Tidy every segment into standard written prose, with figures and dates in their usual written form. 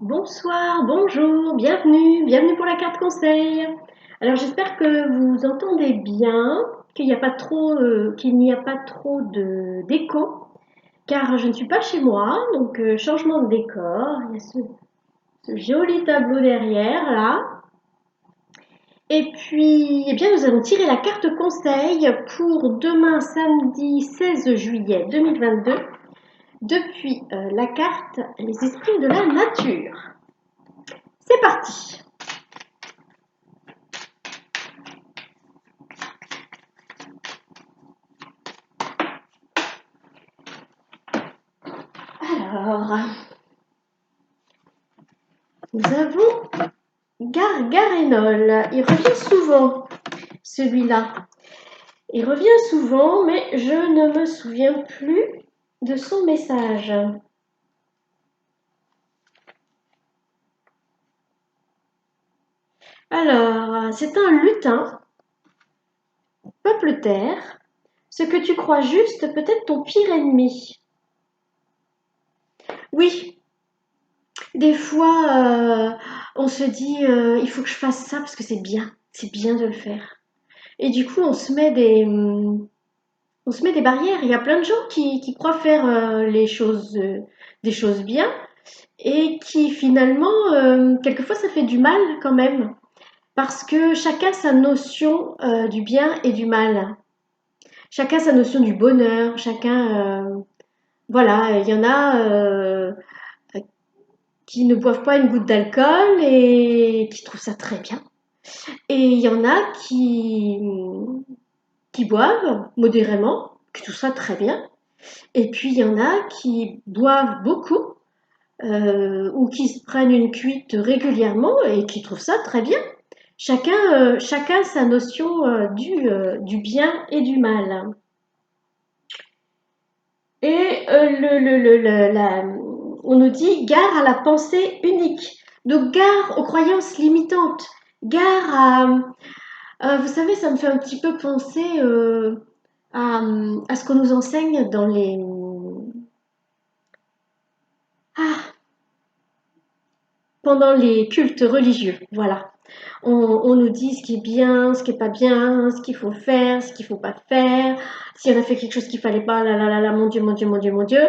Bonsoir, bonjour, bienvenue pour la carte conseil. Alors j'espère que vous entendez bien, qu'il n'y a pas trop d'écho, car je ne suis pas chez moi, donc changement de décor. Il y a ce joli tableau derrière là. Et puis, eh bien, nous allons tirer la carte conseil pour demain samedi 16 juillet 2022 depuis la carte Les esprits de la nature. C'est parti. Alors, nous avons Gargarénol. Il revient souvent, celui-là. Il revient souvent, mais je ne me souviens plus de son message. Alors, c'est un lutin, peuple terre. Ce que tu crois juste peut être ton pire ennemi. Oui, des fois, on se dit, il faut que je fasse ça parce que c'est bien de le faire. Et du coup, on se met des barrières. Il y a plein de gens qui croient faire des choses bien et qui finalement, quelquefois, ça fait du mal quand même. Parce que chacun sa notion du bien et du mal. Chacun sa notion du bonheur. Voilà, il y en a qui ne boivent pas une goutte d'alcool et qui trouvent ça très bien. Et il y en a qui boivent modérément, qui trouvent ça très bien. Et puis il y en a qui boivent beaucoup ou qui se prennent une cuite régulièrement et qui trouvent ça très bien. Chacun sa notion du bien et du mal. Et on nous dit gare à la pensée unique. Donc gare aux croyances limitantes. Gare vous savez, ça me fait un petit peu penser à ce qu'on nous enseigne dans ah, pendant les cultes religieux. Voilà. On nous dit ce qui est bien, ce qui est pas bien, ce qu'il faut faire, ce qu'il faut pas faire, si on a fait quelque chose qu'il fallait pas, là, mon Dieu, mon Dieu, mon Dieu, mon Dieu.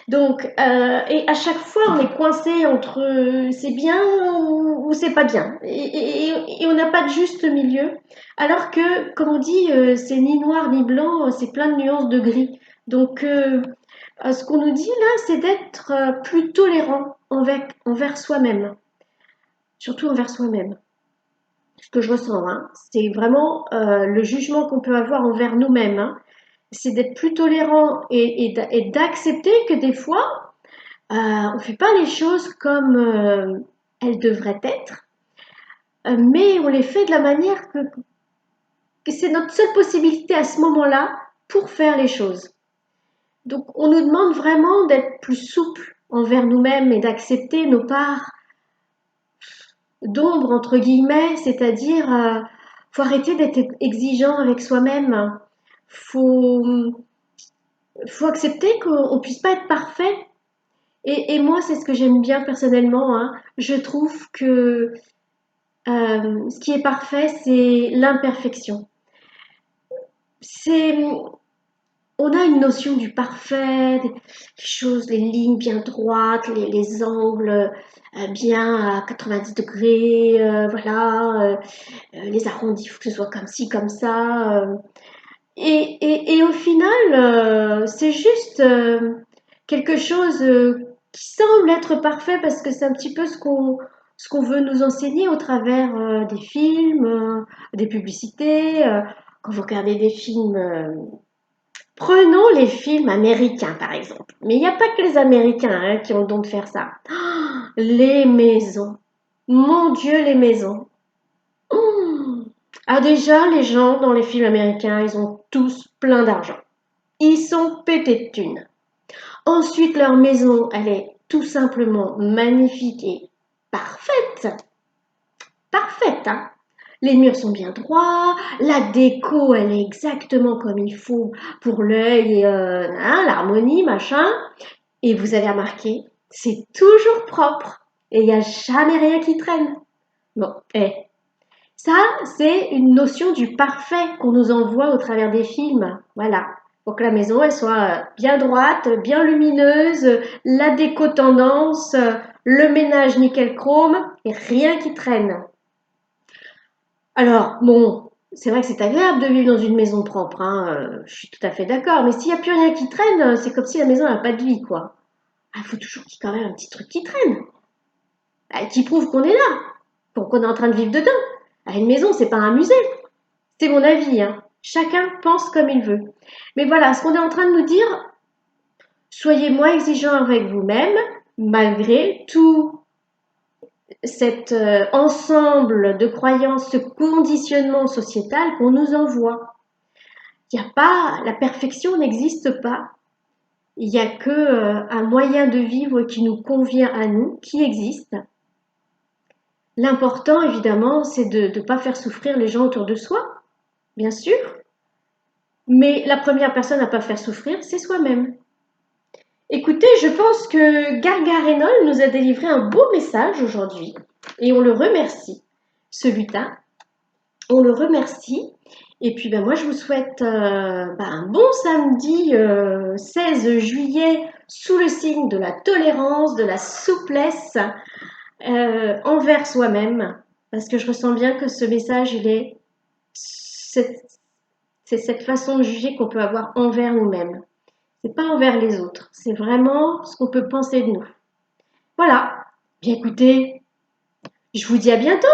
Donc, et à chaque fois, on est coincé entre c'est bien ou c'est pas bien. Et on n'a pas de juste milieu. Alors que, comme on dit, c'est ni noir ni blanc, c'est plein de nuances de gris. Donc, ce qu'on nous dit là, c'est d'être plus tolérant envers soi-même, surtout envers soi-même. Ce que je ressens, hein, c'est vraiment le jugement qu'on peut avoir envers nous-mêmes. Hein. C'est d'être plus tolérant et d'accepter que des fois, on ne fait pas les choses comme elles devraient être, mais on les fait de la manière que c'est notre seule possibilité à ce moment-là pour faire les choses. Donc on nous demande vraiment d'être plus souple envers nous-mêmes et d'accepter nos parts d'ombre entre guillemets, c'est-à-dire faut arrêter d'être exigeant avec soi-même. Faut, faut accepter qu'on ne puisse pas être parfait. Et moi, c'est ce que j'aime bien personnellement. Hein. Je trouve que ce qui est parfait, c'est l'imperfection. C'est, on a une notion du parfait, des choses, les lignes bien droites, les angles bien à 90 degrés, voilà, les arrondis, il faut que ce soit comme ci, comme ça. Et au final, c'est juste quelque chose qui semble être parfait parce que c'est un petit peu ce qu'on veut nous enseigner au travers des films, des publicités. Quand vous regardez des films, prenons les films américains par exemple. Mais il n'y a pas que les Américains hein, qui ont le don de faire ça. Les maisons. Mon Dieu, les maisons. Mmh. Ah déjà, les gens dans les films américains, ils ont tous plein d'argent. Ils sont pétés de thunes. Ensuite, leur maison, elle est tout simplement magnifique et parfaite. Parfaite, hein. Les murs sont bien droits, la déco, elle est exactement comme il faut pour l'œil, hein, l'harmonie, machin. Et vous avez remarqué, c'est toujours propre. et il n'y a jamais rien qui traîne. Bon, ça, c'est une notion du parfait qu'on nous envoie au travers des films. Voilà. Pour que la maison, elle soit bien droite, bien lumineuse, la déco tendance, le ménage nickel chrome et rien qui traîne. Alors, bon, c'est vrai que c'est agréable de vivre dans une maison propre, hein, je suis tout à fait d'accord, mais s'il n'y a plus rien qui traîne, c'est comme si la maison n'a pas de vie, quoi. Ah, il faut toujours qu'il y ait quand même un petit truc qui traîne, qui prouve qu'on est là, qu'on est en train de vivre dedans. Ah, une maison, c'est pas un musée. C'est mon avis, hein. Chacun pense comme il veut. Mais voilà, ce qu'on est en train de nous dire, soyez moins exigeants avec vous-même, malgré tout cet ensemble de croyances, ce conditionnement sociétal qu'on nous envoie. Il n'y a pas, la perfection n'existe pas. Il n'y a que un moyen de vivre qui nous convient à nous, qui existe. L'important, évidemment, c'est de ne pas faire souffrir les gens autour de soi, bien sûr. Mais la première personne à ne pas faire souffrir, c'est soi-même. Écoutez, je pense que Gargarénol nous a délivré un beau message aujourd'hui et on le remercie, ce lutin. On le remercie. Et puis moi, je vous souhaite un bon samedi 16 juillet sous le signe de la tolérance, de la souplesse envers soi-même. Parce que je ressens bien que ce message, c'est cette façon de juger qu'on peut avoir envers nous-mêmes. C'est pas envers les autres, c'est vraiment ce qu'on peut penser de nous. Voilà. Bien écoutez, je vous dis à bientôt.